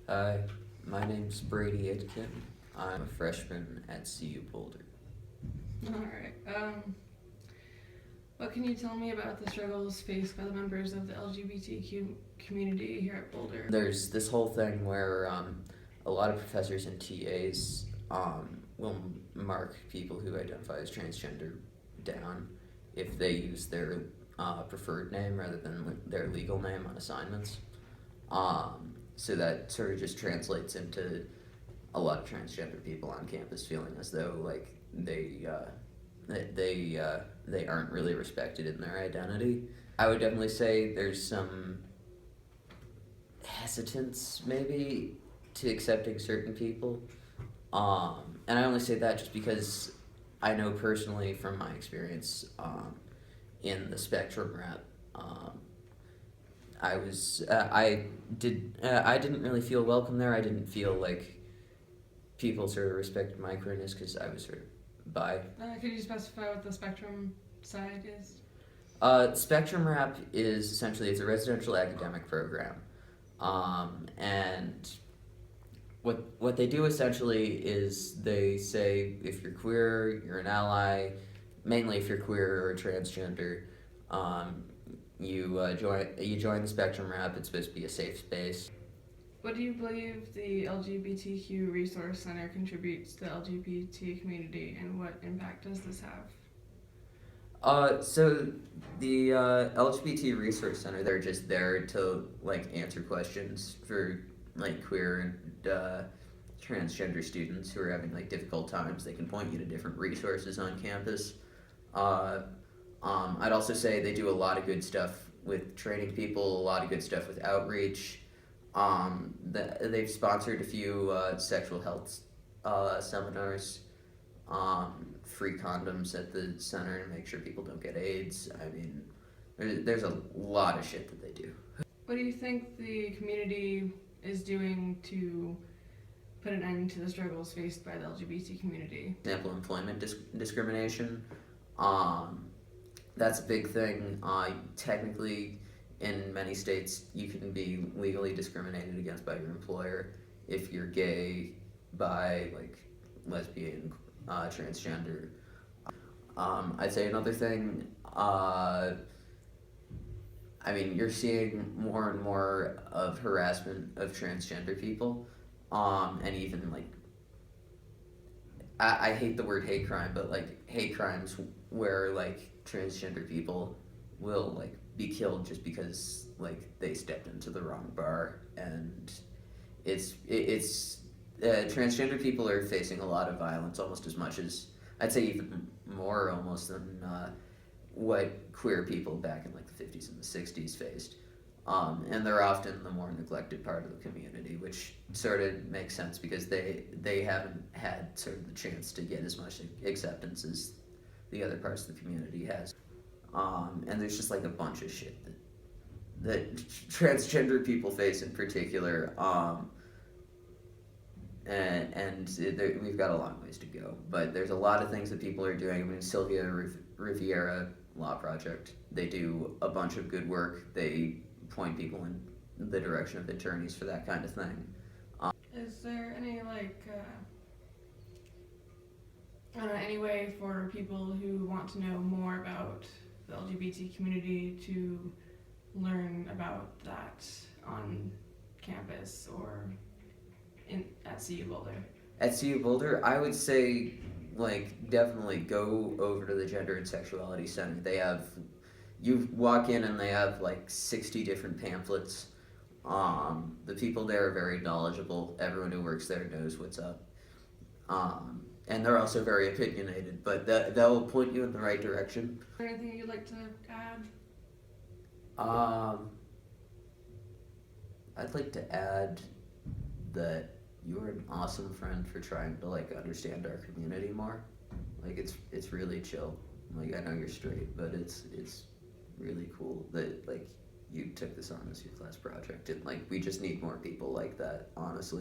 Hi, my name's Brady Itkin. I'm a freshman at CU Boulder. Alright. What can you tell me about the struggles faced by the members of the LGBTQ community here at Boulder? There's this whole thing where a lot of professors and TAs will mark people who identify as transgender down if they use their preferred name rather than their legal name on assignments. So that sort of just translates into a lot of transgender people on campus feeling as though like they aren't really respected in their identity. I would definitely say there's some hesitance maybe to accepting certain people, and I only say that just because I know personally from my experience in the Spectrum rep. I didn't really feel welcome there. I didn't feel like people sort of respected my queerness because I was sort of bi. Could you specify what the spectrum side is? Spectrum Rap is essentially it's a residential academic program, and what they do essentially is they say if you're queer, you're an ally. Mainly if you're queer or transgender, you join the Spectrum Rap. It's supposed to be a safe space. What do you believe the LGBTQ Resource Center contributes to the LGBT community, and what impact does this have? So the LGBT Resource Center, they're just there to like answer questions for like queer and transgender students who are having like difficult times. They can point you to different resources on campus. I'd also say they do a lot of good stuff with training people, a lot of good stuff with outreach. They've sponsored a few sexual health seminars, free condoms at the center to make sure people don't get AIDS. I mean, there's a lot of shit that they do. What do you think the community is doing to put an end to the struggles faced by the LGBT community? Example, employment discrimination. That's a big thing. Technically, in many states, you can be legally discriminated against by your employer if you're gay, bi, like lesbian, transgender. I'd say another thing. I mean, you're seeing more and more of harassment of transgender people, and even like I hate the word hate crime, but like hate crimes where like transgender people will like be killed just because like they stepped into the wrong bar, and it's transgender people are facing a lot of violence, almost as much as I'd say even more almost than what queer people back in like the 50s and the 60s faced. And they're often the more neglected part of the community, which sort of makes sense because they haven't had sort of the chance to get as much acceptance as the other parts of the community has. And there's just like a bunch of shit that transgender people face in particular. We've got a long ways to go, but there's a lot of things that people are doing. I mean, Sylvia Riviera Law Project, they do a bunch of good work. They point people in the direction of attorneys for that kind of thing. Is there any any way for people who want to know more about the LGBT community to learn about that on campus or at CU Boulder? At CU Boulder, I would say like definitely go over to the Gender and Sexuality Center. You walk in and they have like 60 different pamphlets. The people there are very knowledgeable. Everyone who works there knows what's up. And they're also very opinionated, but they'll point you in the right direction. Is there anything you'd like to add? I'd like to add that you're an awesome friend for trying to like understand our community more. Like it's really chill. Like I know you're straight, but it's really cool that like you took this on as your class project, and like we just need more people like that, honestly.